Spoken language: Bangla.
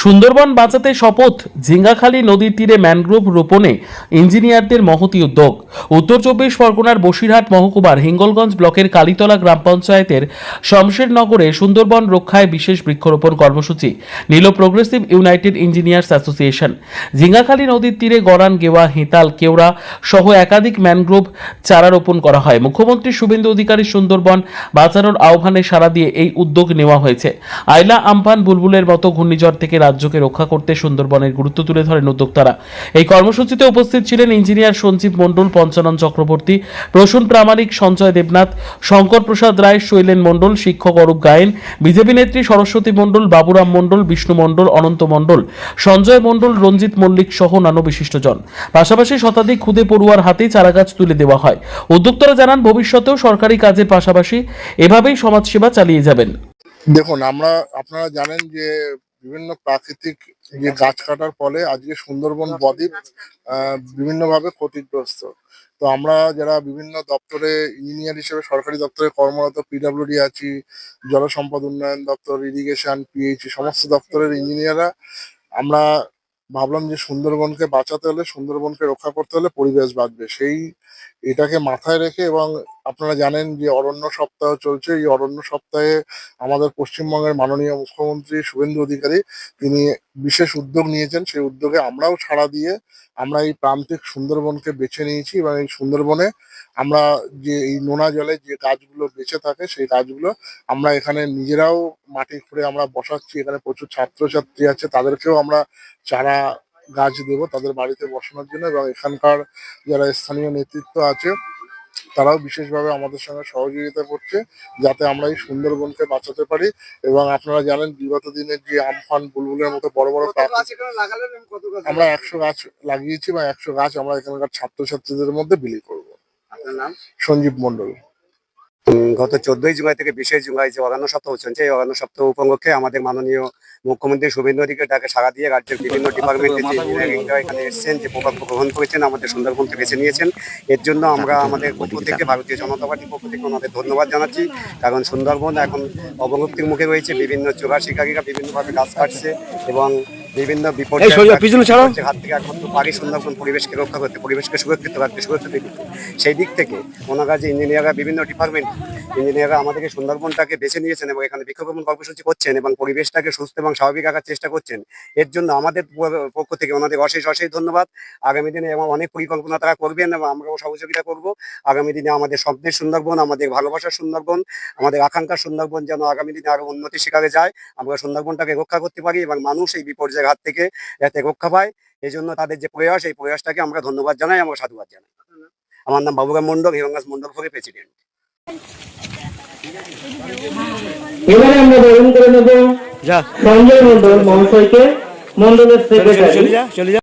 সুন্দরবন বাঁচাতে শপথ। ঝিঙ্গাখালী নদীর তীরে ম্যানগ্রোভ রোপণে ইঞ্জিনিয়ারদের মহতী উদ্যোগ। উত্তর চব্বিশ পরগনার বসিরহাট মহকুমার হিঙ্গলগঞ্জ ব্লকের কালীতলা গ্রাম পঞ্চায়েতের শমশেরনগরে সুন্দরবন রক্ষায় বিশেষ বৃক্ষরোপণ কর্মসূচি নিল প্রোগ্রেসিভ ইউনাইটেড ইঞ্জিনিয়ার্স অ্যাসোসিয়েশন। ঝিঙ্গাখালী নদীর তীরে গড়ান, গেওয়া, হেতাল, কেওড়া সহ একাধিক ম্যানগ্রোভ চারা রোপণ করা হয়। মুখ্যমন্ত্রী শুভেন্দু অধিকারী সুন্দরবন বাঁচানোর আহ্বানে সাড়া দিয়ে এই উদ্যোগ নেওয়া হয়েছে। আইলা, আমফান, বুলবুলের মতো ঘূর্ণিঝড় থেকে রাজ্যকে রক্ষা করতে সুন্দরবনের গুরুত্ব তুলে ধরেন উদ্যোক্তারা। এই কর্মসূচিতে উপস্থিত ছিলেন ইঞ্জিনিয়ার সঞ্জীব মণ্ডল, পঞ্চানন চক্রবর্তী, প্রসূন প্রামাণিক, সঞ্জয় দেবনাথ, শঙ্কর প্রসাদ রায়, শৈলেন মণ্ডল, শিক্ষক অরূপ গায়েন, বিজেপি নেত্রী সরস্বতী মণ্ডল, বাবুরাম মণ্ডল, বিষ্ণু মণ্ডল, অনন্ত মণ্ডল, সঞ্জয় মণ্ডল, রঞ্জিত মল্লিক সহ অন্যান্য বিশিষ্টজন। পাশাপাশি শতাধিক খুদে পড়ুয়ার হাতেই চারাগাছ তুলে দেওয়া হয়। উদ্যোক্তারা জানান, ভবিষ্যতেও সরকারি কাজের পাশাপাশি এভাবেই সমাজসেবা চালিয়ে যাবেন। দেখুন, আপনারা জানেন যে বিভিন্ন প্রাকৃতিক যে গাছ কাটার ফলে আজকে সুন্দরবন বদ্বীপ বিভিন্নভাবে ক্ষতিগ্রস্ত। তো আমরা যারা বিভিন্ন দপ্তরে ইঞ্জিনিয়ার হিসেবে সরকারি দপ্তরে কর্মরত, পিডব্লিউডি আছি, জলসম্পদ উন্নয়ন দপ্তর, ইরিগেশন, পিএইচই সমস্ত দপ্তরের ইঞ্জিনিয়াররা আমরা ভাবলাম যে সুন্দরবনকে বাঁচাতে হলে, সুন্দরবনকে রক্ষা করতে হলে পরিবেশ বাঁচবে, এটাকে মাথায় রেখে। এবং আপনারা জানেন যে অরণ্য সপ্তাহ চলছে। এই অরণ্য সপ্তাহে আমাদের পশ্চিমবঙ্গের মাননীয় মুখ্যমন্ত্রী শুভেন্দু অধিকারী তিনি বিশেষ উদ্যোগ নিয়েছেন। সেই উদ্যোগে আমরাও ছাড়া দিয়ে আমরা এই প্রান্তিক সুন্দরবনকে বেছে নিয়েছি এবং এই সুন্দরবনে আমরা যে এই নোনা জলে যে গাছগুলো বেঁচে থাকে সেই গাছগুলো আমরা এখানে নিজেরাও মাটি খুঁড়ে আমরা বসাচ্ছি। এখানে প্রচুর ছাত্রছাত্রী আছে, তাদেরকেও আমরা চারা গাছ দেবো তাদের বাড়িতে বসানোর জন্য। এবং এখানকার যারা স্থানীয় নেতৃত্ব আছে তারাও বিশেষভাবে আমাদের সঙ্গে সহযোগিতা করছে যাতে আমরা এই সুন্দরবনকে বাঁচাতে পারি। এবং আপনারা জানেন বিগত দিনের যে আমফান, বুলবুলের মতো বড় বড় আমরা 100 গাছ লাগিয়েছি বা 100 গাছ আমরা এখানকার ছাত্রছাত্রীদের মধ্যে বিলি করবো। সঞ্জীব মণ্ডল। গত 14ই জুলাই থেকে 20শে জুলাই যে অরণ্য সপ্তাহ চলছে, এই অরণ্য সপ্তাহ উপলক্ষে আমাদের মাননীয় মুখ্যমন্ত্রী শুভেন্দু অধিকারী ডাকে সাড়া দিয়ে রাজ্যের বিভিন্ন ডিপার্টমেন্টের যে ইঞ্জিনিয়ারিংরা এখানে এসেছেন, যে প্রকল্প গ্রহণ করেছেন, আমাদের সুন্দরবনকে বেছে নিয়েছেন। এর জন্য আমরা আমাদের পক্ষ থেকে, ভারতীয় জনতা পার্টির পক্ষ থেকে ওনাদের ধন্যবাদ জানাচ্ছি। কারণ সুন্দরবন এখন অবলুপ্তির মুখে রয়েছে। বিভিন্ন চোরা শিকারীরা বিভিন্নভাবে গাছ কাটছে এবং বিভিন্ন বিপদের হাত থেকে একমাত্র পারি সুন্দরবন পরিবেশকে রক্ষা করতে, পরিবেশকে সুরক্ষিত রাখতে, সুরক্ষিত দিতে। সেই দিক থেকে ওনারা যে ইঞ্জিনিয়াররা, বিভিন্ন ডিপার্টমেন্ট ইঞ্জিনিয়াররা আমাদেরকে সুন্দরবনটাকে বেছে নিয়েছেন এবং এখানে বৃক্ষরোপণ কর্মসূচি করছেন এবং পরিবেশটাকে সুস্থ এবং স্বাভাবিক রাখার চেষ্টা করছেন। এর জন্য আমাদের পক্ষ থেকে ওনাদের অশেষ অশেষ ধন্যবাদ। আগামী দিনে এবং অনেক পরিকল্পনা তারা করবেন এবং আমরাও সহযোগিতা করব। আগামী দিনে আমাদের স্বপ্নের সুন্দরবন, আমাদের ভালোবাসার সুন্দরবন, আমাদের আকাঙ্ক্ষার সুন্দরবন যেন আগামী দিনে আরো উন্নতি শিকারে যায়, আমরা সুন্দরবনটাকে রক্ষা করতে পারি এবং মানুষ এই বিপর্যয়ের হাত থেকে যাতে রক্ষা পায়। এই জন্য তাদের যে প্রয়াস, এই প্রয়াসটাকে আমরা ধন্যবাদ জানাই, আমরা সাধুবাদ জানাই। আমার নাম বাবুরাম মণ্ডল, হিরঙ্গাস মণ্ডল ফোরের প্রেসিডেন্ট। এবারে আমরা বরণ করে নেব সঞ্জয় মণ্ডল মহাশয়কে, মণ্ডলের সেক্রেটারি।